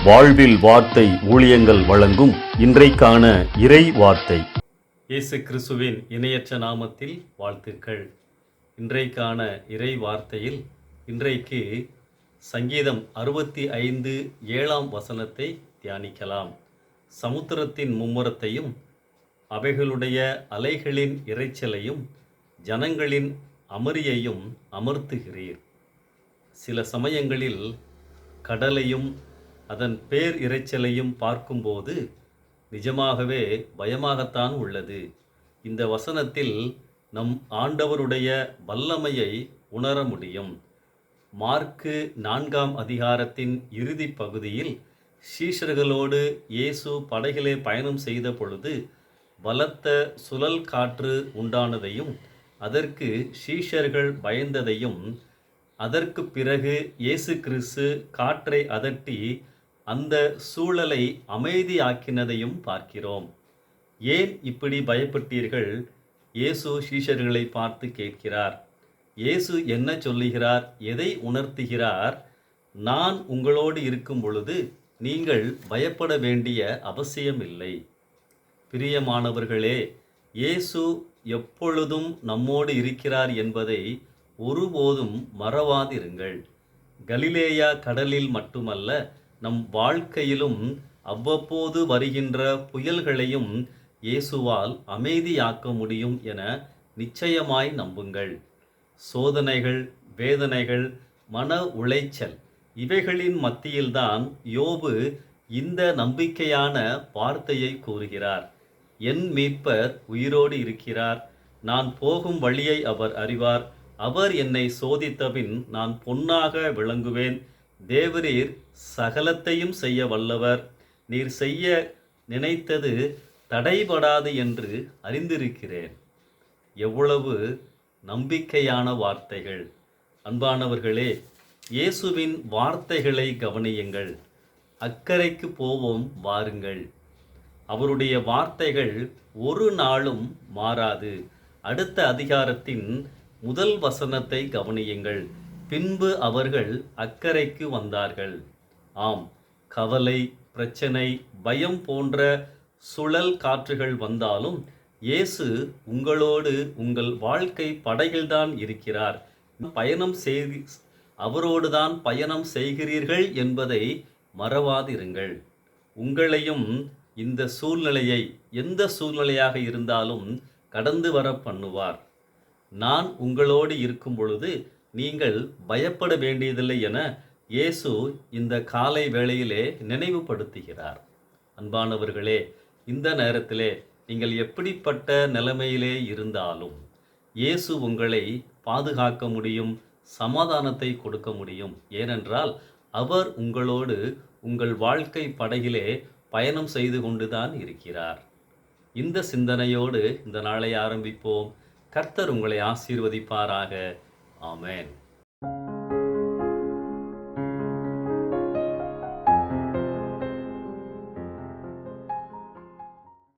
வாழ்வில் வார்த்தை ஊழியங்கள் வழங்கும் இன்றைக்கான இறை வார்த்தை. இயேசு கிறிஸ்துவின் இணையற்ற நாமத்தில் வாழ்த்துக்கள். இன்றைக்கான இறை வார்த்தையில் இன்றைக்கு சங்கீதம் 65:7 தியானிக்கலாம். சமுத்திரத்தின் மும்முரத்தையும் அவைகளுடைய அலைகளின் இரைச்சலையும் ஜனங்களின் அமரியையும் அமர்த்துகிறீர். சில சமயங்களில் கடலையும் அதன் பேர் இரைச்சலையும் பார்க்கும்போது நிஜமாகவே பயமாகத்தான் உள்ளது. இந்த வசனத்தில் நம் ஆண்டவருடைய வல்லமையை உணர முடியும். மார்க்கு 4 இறுதி பகுதியில் சீஷர்களோடு இயேசு படகிலே பயணம் செய்த பொழுது பலத்த சுழல் காற்று உண்டானதையும் அதற்கு சீஷர்கள் பயந்ததையும், அதற்கு பிறகு இயேசு கிறிஸ்து காற்றை அதட்டி அந்த சூழலை அமைதியாக்கினதையும் பார்க்கிறோம். ஏன் இப்படி பயப்பட்டீர்கள்? இயேசு சீஷர்களை பார்த்து கேட்கிறார். இயேசு என்ன சொல்லுகிறார்? எதை உணர்த்துகிறார்? நான் உங்களோடு இருக்கும் பொழுது நீங்கள் பயப்பட வேண்டிய அவசியமில்லை. பிரியமானவர்களே, இயேசு எப்பொழுதும் நம்மோடு இருக்கிறார் என்பதை ஒருபோதும் மறவாதிருங்கள். கலிலேயா கடலில் மட்டுமல்ல, நம் வாழ்க்கையிலும் அவ்வப்போது வருகின்ற புயல்களையும் இயேசுவால் அமைதியாக்க முடியும் என நிச்சயமாய் நம்புங்கள். சோதனைகள், வேதனைகள், மன உளைச்சல் இவைகளின் மத்தியில்தான் யோபு இந்த நம்பிக்கையான வார்த்தையை கூறுகிறார். என் மீட்பர் உயிரோடு இருக்கிறார். நான் போகும் வழியை அவர் அறிவார். அவர் என்னை சோதித்தபின் நான் பொன்னாக விளங்குவேன். தேவரீர் சகலத்தையும் செய்ய வல்லவர். நீர் செய்ய நினைத்தது தடைபடாது என்று அறிந்திருக்கிறேன். எவ்வளவு நம்பிக்கையான வார்த்தைகள்! அன்பானவர்களே, இயேசுவின் வார்த்தைகளை கவனியுங்கள். அக்கறைக்கு போவோம் வாருங்கள். அவருடைய வார்த்தைகள் ஒரு நாளும் மாறாது. அடுத்த அதிகாரத்தின் 1 வசனத்தை கவனியுங்கள். பின்பு அவர்கள் அக்கறைக்கு வந்தார்கள். ஆம், கவலை, பிரச்சனை, பயம் போன்ற சுழல் காற்றுகள் வந்தாலும் இயேசு உங்களோடு உங்கள் வாழ்க்கை படகில்தான் இருக்கிறார். அவரோடுதான் பயணம் செய்கிறீர்கள் என்பதை மறவாதிருங்கள். உங்களையும் இந்த சூழ்நிலையை, எந்த சூழ்நிலையாக இருந்தாலும் கடந்து வர பண்ணுவார். நான் உங்களோடு இருக்கும் பொழுது நீங்கள் பயப்பட வேண்டியதில்லை என இயேசு இந்த காலை வேளையிலே நினைவுபடுத்துகிறார். அன்பானவர்களே, இந்த நேரத்திலே நீங்கள் எப்படிப்பட்ட நிலைமையிலே இருந்தாலும் இயேசு உங்களை பாதுகாக்க முடியும், சமாதானத்தை கொடுக்க முடியும். ஏனென்றால் அவர் உங்களோடு உங்கள் வாழ்க்கை படகிலே பயணம் செய்து கொண்டுதான் இருக்கிறார். இந்த சிந்தனையோடு இந்த நாளை ஆரம்பிப்போம். கர்த்தர் உங்களை ஆசீர்வதிப்பாராக. ஆமென்.